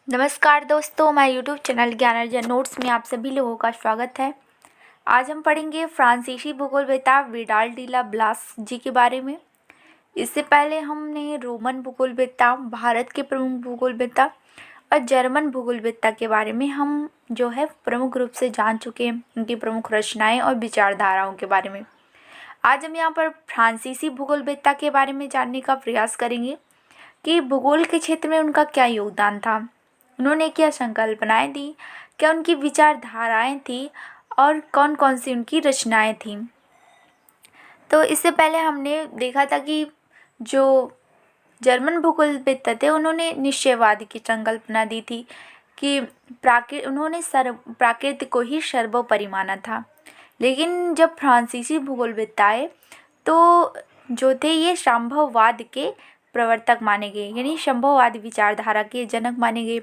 नमस्कार दोस्तों, मैं यूट्यूब चैनल ज्ञानार्जन नोट्स में आप सभी लोगों का स्वागत है। आज हम पढ़ेंगे फ्रांसीसी भूगोलवेत्ता विडाल डी ब्लास जी के बारे में। इससे पहले हमने रोमन भूगोलवेत्ता, भारत के प्रमुख भूगोलवेत्ता और जर्मन भूगोलवेत्ता के बारे में हम जो है प्रमुख रूप से जान चुके हैं, उनकी प्रमुख रचनाएँ और विचारधाराओं के बारे में। आज हम यहाँ पर फ्रांसीसी भूगोलवेत्ता के बारे में जानने का प्रयास करेंगे कि भूगोल के क्षेत्र में उनका क्या योगदान था, उन्होंने क्या संकल्पनाएं दी, क्या उनकी विचारधाराएं थी और कौन कौन सी उनकी रचनाएं थीं। तो इससे पहले हमने देखा था कि जो जर्मन भूगोलवेत्ता थे उन्होंने निश्चयवाद की संकल्पना दी थी कि उन्होंने प्राकृति को ही सर्वोपरि माना था। लेकिन जब फ्रांसीसी भूगोलवेत्ता आए तो जो थे ये संभववाद के प्रवर्तक माने गए, यानी संभववाद विचारधारा के जनक माने गए।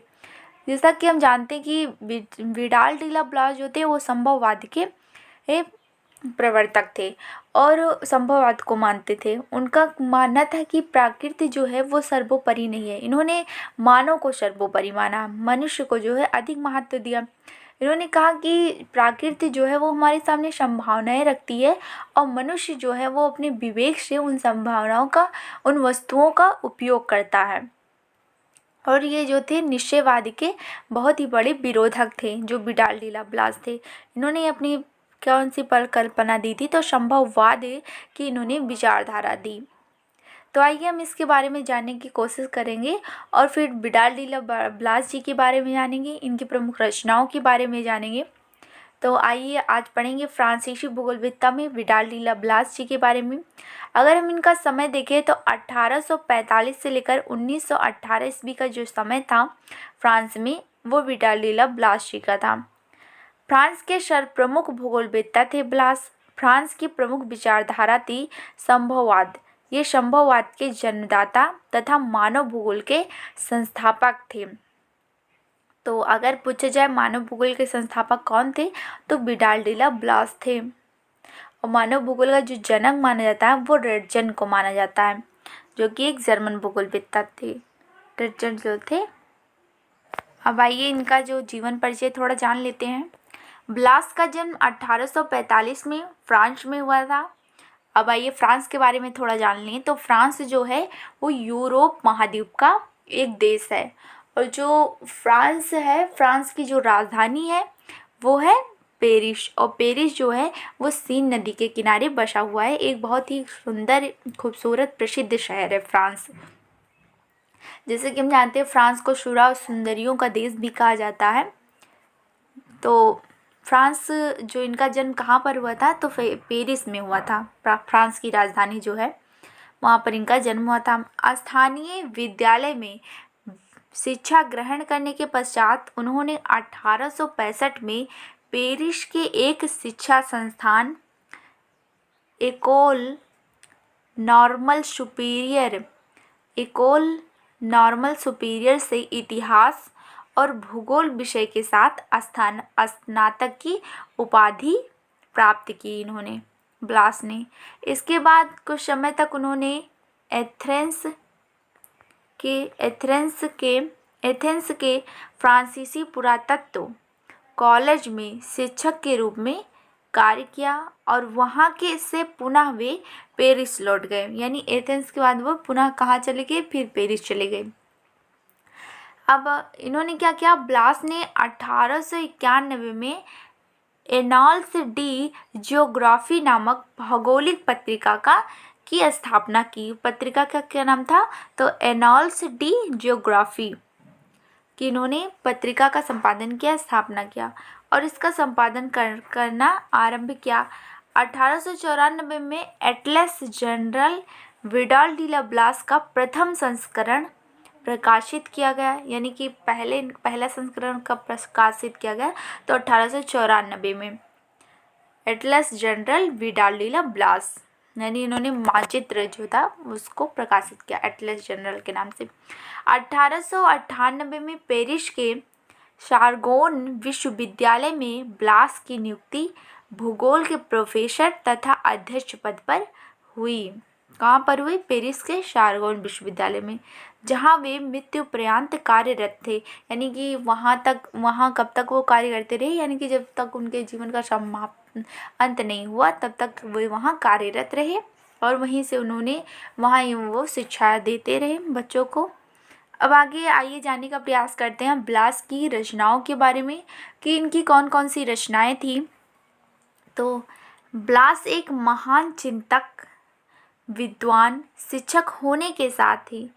जैसा कि हम जानते हैं कि विडाल डी ब्लास जो थे वो संभववाद के प्रवर्तक थे और संभववाद को मानते थे। उनका मानना था कि प्रकृति जो है वो सर्वोपरि नहीं है। इन्होंने मानव को सर्वोपरि माना, मनुष्य को जो है अधिक महत्व दिया। इन्होंने कहा कि प्रकृति जो है वो हमारे सामने संभावनाएं रखती है और मनुष्य जो है वो अपने विवेक से उन संभावनाओं का, उन वस्तुओं का उपयोग करता है। और ये जो थे निश्चयवाद के बहुत ही बड़े विरोधक थे, जो विडाल डी ब्लास थे। इन्होंने अपनी कौन सी परिकल्पना दी थी, तो संभववाद की इन्होंने विचारधारा दी। तो आइए हम इसके बारे में जानने की कोशिश करेंगे और फिर विडाल डी ब्लास जी के बारे में जानेंगे, इनकी प्रमुख रचनाओं के बारे में जानेंगे। तो आइए आज पढ़ेंगे फ्रांसीसी भूगोलवेत्ता में विडाल डी ब्लास जी के बारे में। अगर हम इनका समय देखें तो 1845 से लेकर 1918 ईस्वी का जो समय था फ्रांस में, वो विडाल डी ब्लास जी का था। फ्रांस के सर्वप्रमुख भूगोलवेत्ता थे ब्लास। फ्रांस की प्रमुख विचारधारा थी संभववाद। ये संभववाद के जन्मदाता तथा मानव भूगोल के संस्थापक थे। तो अगर पूछा जाए मानव भूगोल के संस्थापक कौन थे, तो विडाल डी ब्लास थे। और मानव भूगोल का जो जनक माना जाता है वो रटजन को माना जाता है, जो कि एक जर्मन भूगोलवेत्ता थे। रटजन जो थे। अब आइए इनका जो जीवन परिचय थोड़ा जान लेते हैं। ब्लास का जन्म 1845 में फ्रांस में हुआ था। अब आइए फ्रांस के बारे में थोड़ा जान लें। तो फ्रांस जो है वो यूरोप महाद्वीप का एक देश है और जो फ्रांस है, फ्रांस की जो राजधानी है वो है पेरिस। और पेरिस जो है वो सीन नदी के किनारे बसा हुआ है। एक बहुत ही सुंदर, खूबसूरत, प्रसिद्ध शहर है फ्रांस। जैसे कि हम जानते हैं फ्रांस को शुरा और सुंदरियों का देश भी कहा जाता है। तो फ्रांस जो इनका जन्म कहाँ पर हुआ था, तो पेरिस में हुआ था। फ्रांस की राजधानी जो है वहाँ पर इनका जन्म हुआ था। स्थानीय विद्यालय में शिक्षा ग्रहण करने के पश्चात उन्होंने 1865 में पेरिस के एक शिक्षा संस्थान एकोल नॉर्मल सुपीरियर से इतिहास और भूगोल विषय के साथ स्नातक की उपाधि प्राप्त की इन्होंने, ब्लास ने। इसके बाद कुछ समय तक उन्होंने एथेंस के फ्रांसीसी पुरातत्व कॉलेज में शिक्षक के रूप में कार्य किया और वहाँ के से पुनः वे पेरिस लौट गए। यानी एथेंस के बाद वो पुनः कहाँ चले गए, फिर पेरिस चले गए। अब इन्होंने क्या किया, ब्लास ने 1891 में एनाल्स डी जियोग्राफी नामक भौगोलिक पत्रिका की स्थापना की। पत्रिका का क्या नाम था, तो एनाल्स डी जियोग्राफी कि इन्होंने पत्रिका का संपादन किया, स्थापना किया और इसका संपादन करना आरंभ किया। 1894 में atlas general Vidal de Blache का प्रथम संस्करण प्रकाशित किया गया, यानी कि पहला संस्करण का प्रकाशित किया गया तो 1894 में atlas general Vidal de Blache, यानी इन्होंने मानचित्र जो था उसको प्रकाशित किया एटलस जनरल के नाम से। 1898 में पेरिस के सारगोन विश्वविद्यालय में ब्लास की नियुक्ति भूगोल के प्रोफेसर तथा अध्यक्ष पद पर हुई। कहाँ पर हुए? पेरिस के शारगोन विश्वविद्यालय में, जहाँ वे मृत्यु पर्यंत कार्यरत थे। यानी कि वहाँ कब तक वो कार्य करते रहे? यानी कि जब तक उनके जीवन का अंत नहीं हुआ तब तक वे वहाँ कार्यरत रहे और वहीं से उन्होंने वहाँ वो शिक्षा देते रहे बच्चों को। अब आगे आइए जानने का प्रयास करते हैं ब्लास की रचनाओं के बारे में कि इनकी कौन कौन सी रचनाएं थी। तो ब्लास एक महान चिंतक, विद्वान, शिक्षक होने के साथ ही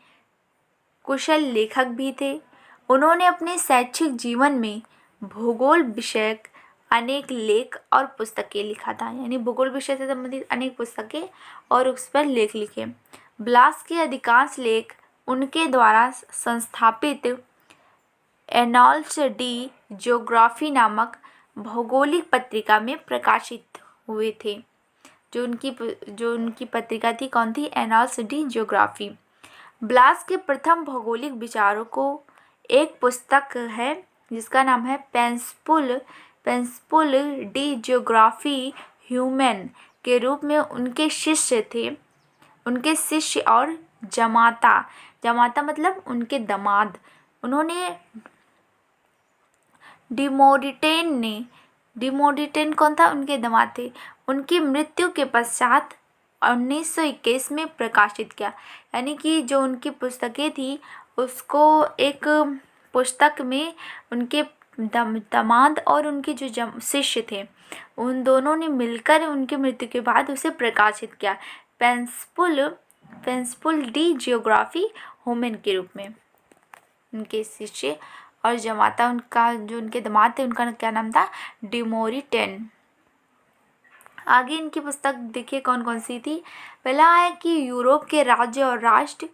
कुशल लेखक भी थे। उन्होंने अपने शैक्षिक जीवन में भूगोल विषयक अनेक लेख और पुस्तकें लिखा था। यानी भूगोल विषय से संबंधित अनेक पुस्तकें और उस पर लेख लिखे। ब्लास के अधिकांश लेख उनके द्वारा संस्थापित एनाल्स डी ज्योग्राफी नामक भौगोलिक पत्रिका में प्रकाशित हुए थे। जो उनकी पत्रिका थी कौन थी? Annals D geography. ब्लास के प्रथम भौगोलिक विचारों को एक पुस्तक है जिसका नाम है पेंसपुल डी ज्योग्राफी ह्यूमन के रूप में उनके शिष्य और जमाता मतलब उनके दामाद, उन्होंने डिमोडिटेन कौन था? उनके दामाद थे। उनकी मृत्यु के पश्चात 1921 में प्रकाशित किया। यानी कि जो उनकी पुस्तकें थी उसको एक पुस्तक में उनके दामाद और उनके जो शिष्य थे उन दोनों ने मिलकर उनकी मृत्यु के बाद उसे प्रकाशित किया पेंसपुल डी जियोग्राफी ह्यूमन के रूप में। उनके शिष्य और जमाता उनका जो उनके दामाद थे उनका क्या नाम था? डिमोरिटेन। आगे इनकी पुस्तक देखिए कौन कौन सी थी। पहला है कि यूरोप के राज्य और राष्ट्र,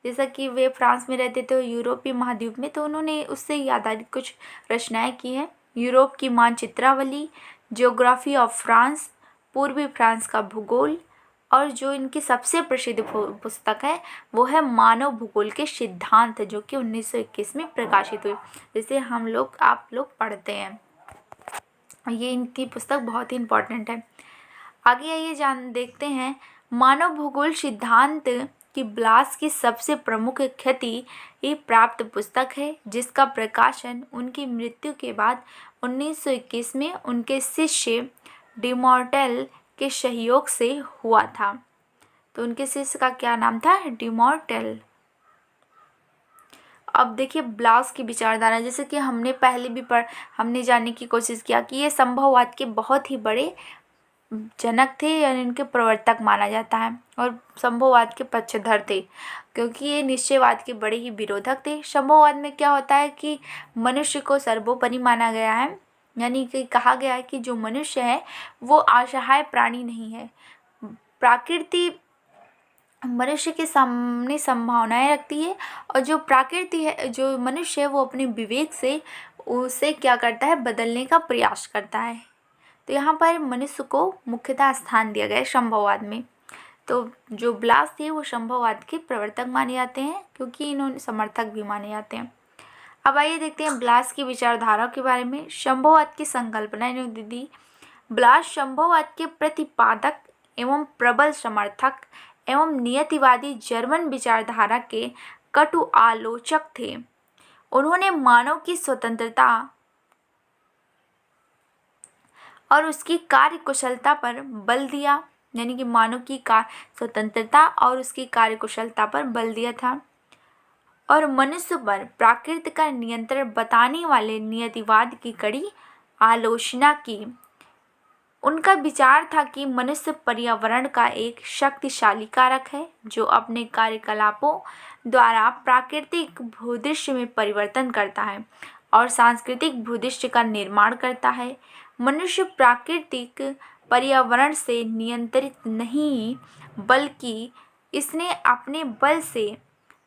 जैसा कि वे फ्रांस में रहते थे यूरोपीय महाद्वीप में, तो उन्होंने उससे आधारित कुछ रचनाएं की हैं। यूरोप की मानचित्रावली, ज्योग्राफी ऑफ फ्रांस, पूर्वी फ्रांस का भूगोल, और जो इनकी सबसे प्रसिद्ध पुस्तक है वो है मानव भूगोल के सिद्धांत, जो कि 1921 में प्रकाशित हुई, जिसे आप लोग पढ़ते हैं। ये इनकी पुस्तक बहुत ही इम्पोर्टेंट है। आगे आइए देखते हैं मानव भूगोल सिद्धांत की ब्लास की सबसे प्रमुख ख्याति प्राप्त पुस्तक है, जिसका प्रकाशन उनकी मृत्यु के बाद 1921 में उनके शिष्य डिमॉर्टेल के सहयोग से हुआ था। तो उनके शिष्य का क्या नाम था? डिमॉर्टेल। अब देखिए ब्लास की विचारधारा, जैसे कि हमने पहले भी हमने जानने की कोशिश किया कि ये संभववाद के बहुत ही बड़े जनक थे और इनके प्रवर्तक माना जाता है और संभववाद के पक्षधर थे, क्योंकि ये निश्चयवाद के बड़े ही विरोधक थे। संभववाद में क्या होता है कि मनुष्य को सर्वोपरि माना गया है, यानी कि कहा गया है कि जो मनुष्य है वो असहाय प्राणी नहीं है। प्रकृति मनुष्य के सामने संभावनाएं रखती है और जो प्रकृति है, जो मनुष्य है, वो अपने विवेक से उसे क्या करता है? बदलने का प्रयास करता है। तो यहाँ पर मनुष्य को मुख्यतः स्थान दिया गया है संभववाद में। तो जो ब्लास थे वो संभववाद के प्रवर्तक माने जाते हैं, क्योंकि इन्होंने समर्थक भी माने जाते हैं। अब आइए देखते हैं ब्लास की विचारधारा के बारे में। संभववाद की संकल्पना इन्होंने दी। ब्लास संभववाद के प्रतिपादक एवं प्रबल समर्थक एवं नियतिवादी जर्मन विचारधारा के कटु आलोचक थे। उन्होंने मानव की स्वतंत्रता और उसकी कार्यकुशलता पर बल दिया, यानी कि मानव की स्वतंत्रता और उसकी कार्यकुशलता पर बल दिया था, और मनुष्य पर प्रकृति का नियंत्रण बताने वाले नियतिवाद की कड़ी आलोचना की। उनका विचार था कि मनुष्य पर्यावरण का एक शक्तिशाली कारक है जो अपने कार्यकलापों द्वारा प्राकृतिक भूदृश्य में परिवर्तन करता है और सांस्कृतिक भूदृश्य का निर्माण करता है। मनुष्य प्राकृतिक पर्यावरण से नियंत्रित नहीं, बल्कि इसने अपने बल से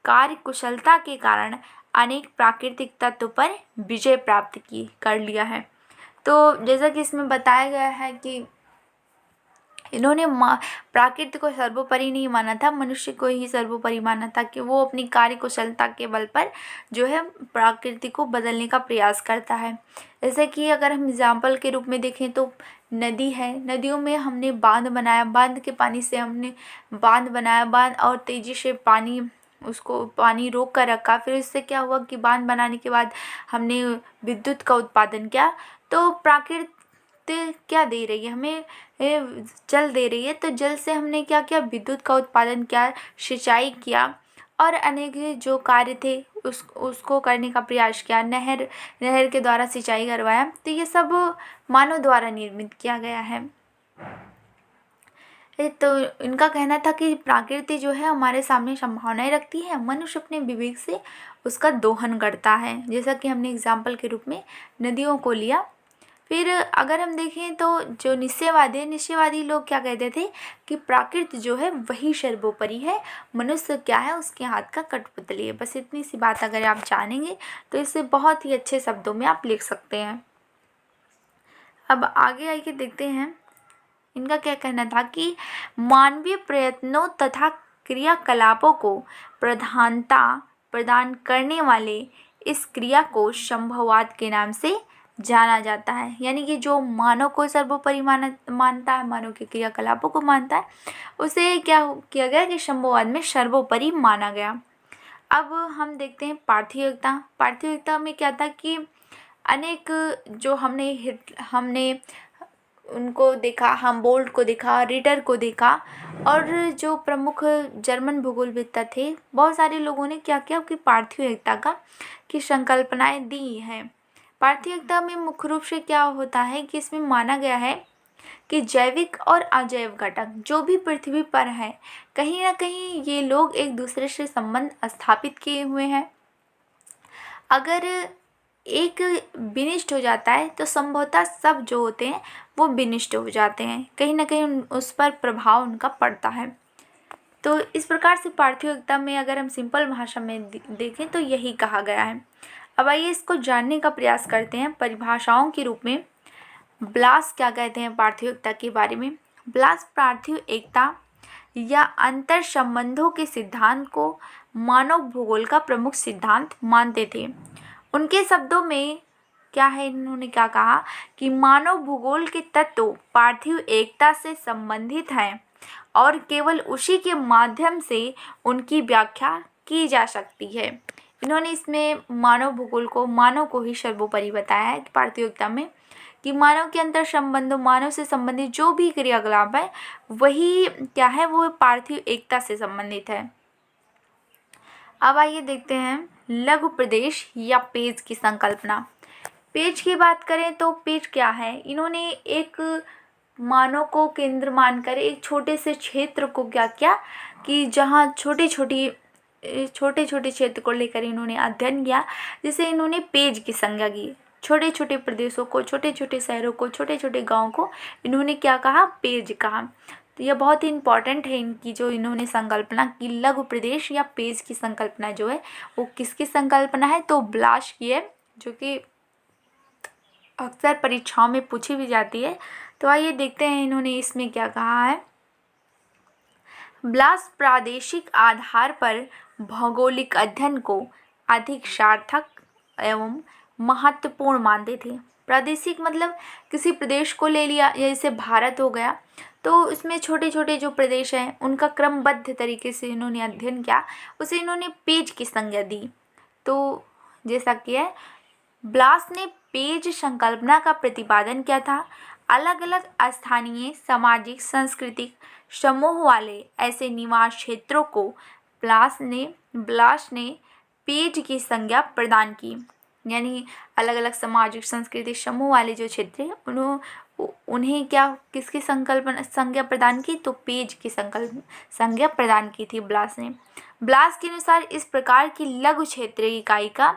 कार्यकुशलता के कारण अनेक प्राकृतिक तत्वों पर विजय प्राप्त कर लिया है। तो जैसा कि इसमें बताया गया है कि इन्होंने प्रकृति को सर्वोपरि नहीं माना था, मनुष्य को ही सर्वोपरि माना था कि वो अपनी कार्यकुशलता के बल पर जो है प्रकृति को बदलने का प्रयास करता है। जैसे कि अगर हम एग्जाम्पल के रूप में देखें तो नदी है, नदियों में हमने बांध बनाया, बांध के पानी से हमने बांध बनाया, बांध और तेज़ी से पानी उसको पानी रोक कर रखा। फिर इससे क्या हुआ कि बांध बनाने के बाद हमने विद्युत का उत्पादन किया। तो प्रकृति क्या दे रही है हमें, जल दे रही है, तो जल से हमने क्या किया, विद्युत का उत्पादन किया, सिंचाई किया और अनेक जो कार्य थे उसको करने का प्रयास किया। नहर के द्वारा सिंचाई करवाया। तो ये सब मानव द्वारा निर्मित किया गया है। तो इनका कहना था कि प्रकृति जो है हमारे सामने संभावनाएं रखती है, मनुष्य अपने विवेक से उसका दोहन करता है। जैसा कि हमने एग्जाम्पल के रूप में नदियों को लिया। फिर अगर हम देखें तो जो निश्चयवादी लोग क्या कहते थे कि प्रकृति जो है वही सर्वोपरि है, मनुष्य क्या है उसके हाथ का कठपुतली है। बस इतनी सी बात अगर आप जानेंगे तो इसे बहुत ही अच्छे शब्दों में आप लिख सकते हैं। अब आगे आइए देखते हैं इनका क्या कहना था कि मानवीय प्रयत्नों तथा क्रियाकलापों को प्रधानता प्रदान करने वाले इस क्रिया को संभववाद के नाम से जाना जाता है। यानी कि जो मानव को सर्वोपरि मानता है, मानव के क्रियाकलापों को मानता है, उसे क्या किया गया कि संभववाद में सर्वोपरि माना गया। अब हम देखते हैं पार्थिव एकता में क्या था कि अनेक जो हमने उनको देखा, हमबोल्ट को देखा, रिटर को देखा और जो प्रमुख जर्मन भूगोलवेत्ता थे, बहुत सारे लोगों ने क्या किया कि पार्थिव एकता की संकल्पनाएं दी हैं। पार्थिव एकता में मुख्य रूप से क्या होता है कि इसमें माना गया है कि जैविक और अजैव घटक जो भी पृथ्वी पर हैं, कहीं ना कहीं ये लोग एक दूसरे से संबंध स्थापित किए हुए हैं। अगर एक विनिष्ट हो जाता है तो संभवतः सब जो होते हैं वो विनिष्ट हो जाते हैं, कहीं ना कहीं उस पर प्रभाव उनका पड़ता है। तो इस प्रकार से पार्थिव एकता में अगर हम सिंपल भाषा में देखें तो यही कहा गया है। अब आइए इसको जानने का प्रयास करते हैं परिभाषाओं के रूप में। ब्लास क्या कहते हैं पार्थिव एकता के बारे में। ब्लास पार्थिव एकता या अंतर संबंधों के सिद्धांत को मानव भूगोल का प्रमुख सिद्धांत मानते थे। उनके शब्दों में क्या है, इन्होंने क्या कहा कि मानव भूगोल के तत्व पार्थिव एकता से संबंधित हैं और केवल उसी के माध्यम से उनकी व्याख्या की जा सकती है। इन्होंने इसमें मानव को ही सर्वोपरि बताया है पार्थिव एकता में कि मानव के अंतर संबंधों, मानव से संबंधित जो भी क्रियाकलाप है वही क्या है, वो पार्थिव एकता से संबंधित है। अब आइए देखते हैं लघु प्रदेश या पेज की संकल्पना। पेज की बात करें तो पेज क्या है, इन्होंने एक मानव को केंद्र मानकर एक छोटे से क्षेत्र को क्या किया कि जहाँ छोटे छोटे क्षेत्र को लेकर इन्होंने अध्ययन किया, जिसे इन्होंने पेज की संज्ञा की। छोटे छोटे प्रदेशों को, छोटे छोटे शहरों को, छोटे छोटे गाँव को इन्होंने क्या कहा, पेज कहा। तो यह बहुत ही इम्पॉर्टेंट है इनकी जो इन्होंने संकल्पना की लघु प्रदेश या पेज की संकल्पना जो है वो किसकी संकल्पना है, तो ब्लाश की है, जो कि अक्सर परीक्षाओं में पूछी भी जाती है। तो आइए देखते हैं इन्होंने इसमें क्या कहा है। ब्लास प्रादेशिक आधार पर भौगोलिक अध्ययन को अधिक सार्थक एवं महत्वपूर्ण मानते थे। प्रादेशिक मतलब किसी प्रदेश को ले लिया, जैसे भारत हो गया, तो इसमें छोटे छोटे जो प्रदेश हैं उनका क्रमबद्ध तरीके से इन्होंने अध्ययन किया, उसे इन्होंने पेज की संज्ञा दी। तो जैसा कि है, ब्लास ने पेज संकल्पना का प्रतिपादन किया था। अलग अलग स्थानीय, सामाजिक, सांस्कृतिक समूह वाले ऐसे निवास क्षेत्रों को ब्लास ने पेज की संज्ञा प्रदान की। यानी अलग अलग सामाजिक सांस्कृतिक समूह वाले जो क्षेत्र हैं उन्हें क्या किसकी संज्ञा प्रदान की, तो पेज की संज्ञा प्रदान की थी ब्लास ने। ब्लास के अनुसार इस प्रकार की लघु क्षेत्रीय इकाई का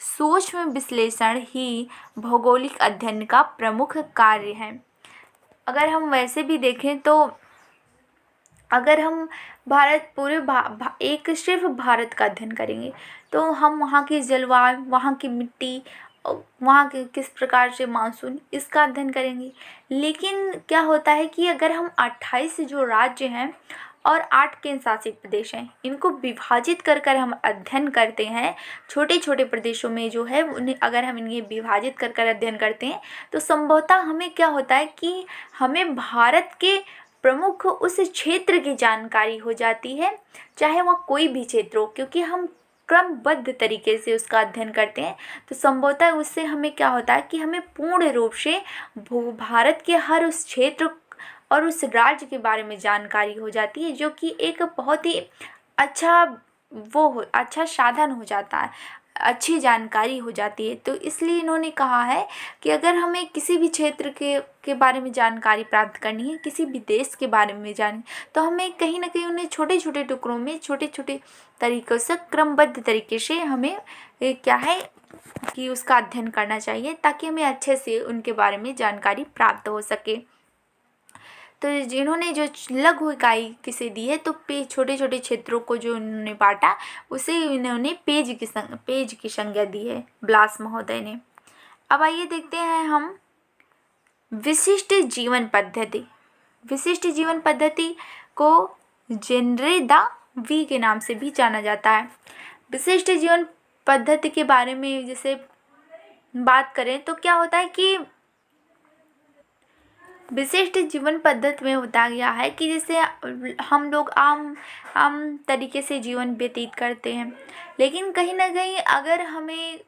सूक्ष्म विश्लेषण ही भौगोलिक अध्ययन का प्रमुख कार्य है। अगर हम वैसे भी देखें तो अगर हम भारत पूरे एक सिर्फ भारत का अध्ययन करेंगे तो हम वहाँ की जलवायु, वहाँ की मिट्टी वहाँ के किस प्रकार से मानसून, इसका अध्ययन करेंगे। लेकिन क्या होता है कि अगर हम 28 जो राज्य हैं और 8 केंद्र शासित प्रदेश हैं, इनको विभाजित कर कर हम अध्ययन करते हैं, छोटे छोटे प्रदेशों में जो है उन्हें अगर हम इन्हें विभाजित कर कर अध्ययन करते हैं, तो संभवतः हमें क्या होता है कि हमें भारत के प्रमुख उस क्षेत्र की जानकारी हो जाती है, चाहे वह कोई भी क्षेत्र हो, क्योंकि हम क्रमबद्ध तरीके से उसका अध्ययन करते हैं। तो संभवतः उससे हमें क्या होता है कि हमें पूर्ण रूप से भारत के हर उस क्षेत्र और उस राज्य के बारे में जानकारी हो जाती है, जो कि एक बहुत ही अच्छा अच्छा साधन हो जाता है, अच्छी जानकारी हो जाती है। तो इसलिए इन्होंने कहा है कि अगर हमें किसी भी क्षेत्र के बारे में जानकारी प्राप्त करनी है, किसी भी देश के बारे में जाननी, तो हमें कहीं ना कहीं उन्हें छोटे छोटे टुकड़ों में, छोटे छोटे तरीक़ों से, क्रमबद्ध तरीके से हमें क्या है कि उसका अध्ययन करना चाहिए, ताकि हमें अच्छे से उनके बारे में जानकारी प्राप्त हो सके। तो जिन्होंने जो लघु इकाई किसे दी है, तो छोटे छोटे क्षेत्रों को जो उन्होंने बांटा, उसे इन्होंने पेज की संज्ञा दी है ब्लास महोदय ने। अब आइए देखते हैं हम विशिष्ट जीवन पद्धति। विशिष्ट जीवन पद्धति को जेनरे द वी के नाम से भी जाना जाता है। विशिष्ट जीवन पद्धति के बारे में जैसे बात करें तो क्या होता है कि विशिष्ट जीवन पद्धति में होता गया है कि जैसे हम लोग आम तरीके से जीवन व्यतीत करते हैं, लेकिन कहीं ना कहीं अगर हमें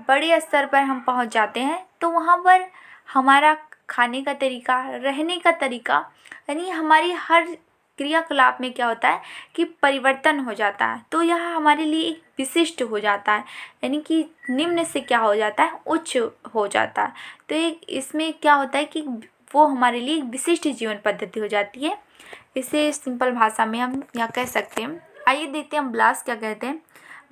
बड़े स्तर पर हम पहुंच जाते हैं, तो वहाँ पर हमारा खाने का तरीका, रहने का तरीका, यानी हमारी हर क्रियाकलाप में क्या होता है कि परिवर्तन हो जाता है। तो यह हमारे लिए एक विशिष्ट हो जाता है, यानी कि निम्न से क्या हो जाता है, उच्च हो जाता है। तो इसमें क्या होता है कि वो हमारे लिए एक विशिष्ट जीवन पद्धति हो जाती है। इसे सिंपल भाषा में हम यहाँ कह सकते हैं। आइए देखते हैं हम ब्लास क्या कहते हैं।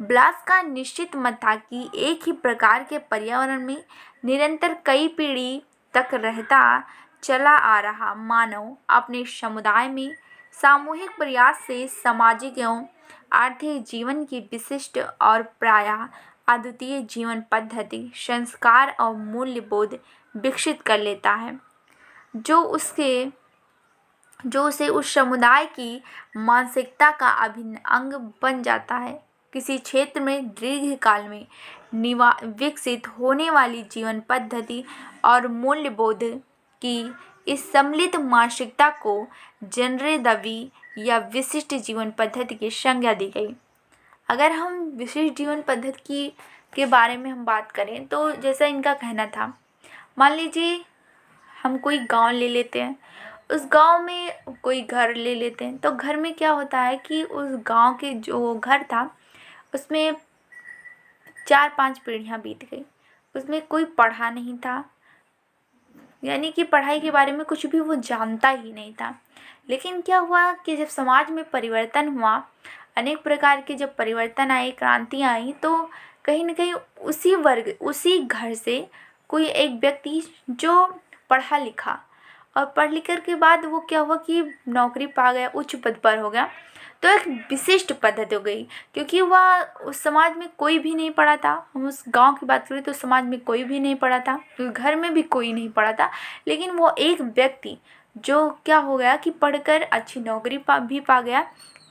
ब्लास का निश्चित मत था कि एक ही प्रकार के पर्यावरण में निरंतर कई पीढ़ी तक रहता चला आ रहा मानव अपने समुदाय में सामूहिक प्रयास से सामाजिक एवं आर्थिक जीवन की विशिष्ट और प्रायः अद्वितीय जीवन पद्धति, संस्कार और मूल्य बोध विकसित कर लेता है, जो उसे उस समुदाय की मानसिकता का अभिन्न अंग बन जाता है। किसी क्षेत्र में दीर्घकाल में विकसित होने वाली जीवन पद्धति और मूल्य बोध की इस सम्मिलित मानसिकता को जेनरे द वी या विशिष्ट जीवन पद्धति की संज्ञा दी गई। अगर हम विशिष्ट जीवन पद्धति के बारे में हम बात करें, तो जैसा इनका कहना था, मान लीजिए हम कोई गांव ले लेते हैं, उस गांव में कोई घर ले लेते हैं, तो घर में क्या होता है कि उस गांव के जो घर था उसमें 4-5 पीढ़ियां बीत गई, उसमें कोई पढ़ा नहीं था, यानी कि पढ़ाई के बारे में कुछ भी वो जानता ही नहीं था। लेकिन क्या हुआ कि जब समाज में परिवर्तन हुआ, अनेक प्रकार के जब परिवर्तन आए, क्रांतियाँ आई, तो कहीं ना कहीं उसी घर से कोई एक व्यक्ति जो पढ़ा लिखा, और पढ़ लिख कर के बाद वो क्या हुआ कि नौकरी पा गया, उच्च पद पर हो गया, तो एक विशिष्ट पद्धति हो गई, क्योंकि वह उस समाज में कोई भी नहीं पढ़ा था। हम उस गांव की बात करें तो समाज में कोई भी नहीं पढ़ा था, उस घर में भी कोई नहीं पढ़ा था, लेकिन वो एक व्यक्ति जो क्या हो गया कि पढ़कर अच्छी नौकरी भी पा गया,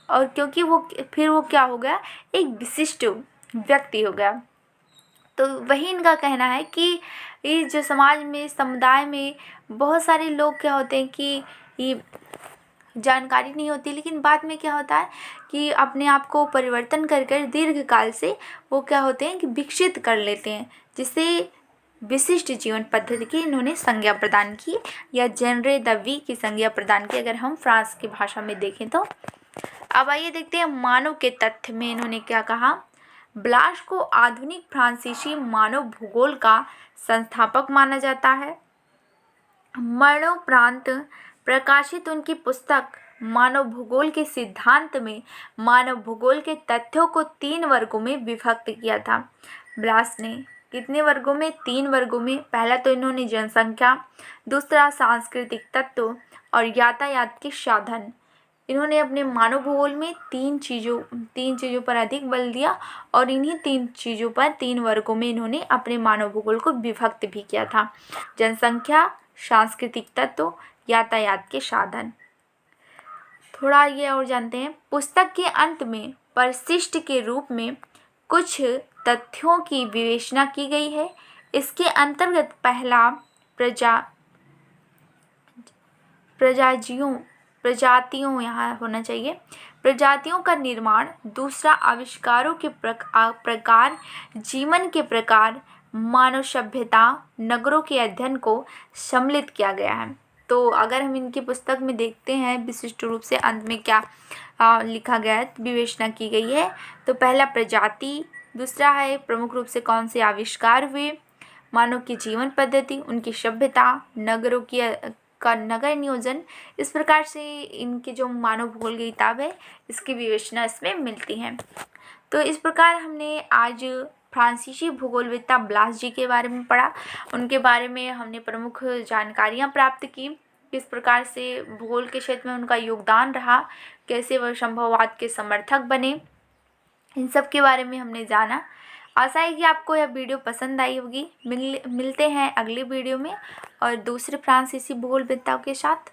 और क्योंकि वो क्या हो गया, एक विशिष्ट व्यक्ति हो गया। तो वही इनका कहना है कि ये जो समाज में, समुदाय में बहुत सारे लोग क्या होते हैं कि ये जानकारी नहीं होती, लेकिन बाद में क्या होता है कि अपने आप को परिवर्तन कर कर दीर्घकाल से वो क्या होते हैं कि विकसित कर लेते हैं, जिससे विशिष्ट जीवन पद्धति की इन्होंने संज्ञा प्रदान की, या जेनरे द वी की संज्ञा प्रदान की, अगर हम फ्रांस की भाषा में देखें तो। अब आइए देखते हैं मानव के तथ्य में इन्होंने क्या कहा। ब्लास को आधुनिक फ्रांसीसी मानव भूगोल का संस्थापक माना जाता है। मरणोपरांत प्रकाशित उनकी पुस्तक मानव भूगोल के सिद्धांत में मानव भूगोल के तथ्यों को 3 वर्गों में विभक्त किया था। ब्लास ने कितने वर्गों में? 3 वर्गों में। पहला तो इन्होंने जनसंख्या, दूसरा सांस्कृतिक तत्व और यातायात के साधन, इन्होंने अपने मानव भूगोल में तीन चीज़ों पर अधिक बल दिया और इन्हीं तीन चीज़ों पर 3 वर्गों में इन्होंने अपने मानव भूगोल को विभक्त भी किया था। जनसंख्या, सांस्कृतिक तत्व, यातायात के साधन। थोड़ा ये और जानते हैं। पुस्तक के अंत में परिशिष्ट के रूप में कुछ तथ्यों की विवेचना की गई है। इसके अंतर्गत पहला प्रजातियों यहाँ होना चाहिए, प्रजातियों का निर्माण। दूसरा, आविष्कारों के प्रकार, जीवन के प्रकार, मानव सभ्यता, नगरों के अध्ययन को सम्मिलित किया गया है। तो अगर हम इनकी पुस्तक में देखते हैं विशिष्ट रूप से अंत में क्या लिखा गया है, विवेचना की गई है। तो पहला प्रजाति, दूसरा है प्रमुख रूप से कौन से आविष्कार हुए, मानव की जीवन पद्धति, उनकी सभ्यता, नगरों की का नगर नियोजन। इस प्रकार से इनकी जो मानव भूगोल की किताब है इसकी विवेचना इसमें मिलती है। तो इस प्रकार हमने आज फ्रांसीसी भूगोलवेत्ता ब्लास जी के बारे में पढ़ा। उनके बारे में हमने प्रमुख जानकारियाँ प्राप्त की, किस प्रकार से भूगोल के क्षेत्र में उनका योगदान रहा, कैसे वह संभववाद के समर्थक बने, इन सब के बारे में हमने जाना। आशा है कि आपको यह वीडियो पसंद आई होगी। मिलते हैं अगले वीडियो में और दूसरे फ्रांसीसी भूगोलवेत्ताओं के साथ।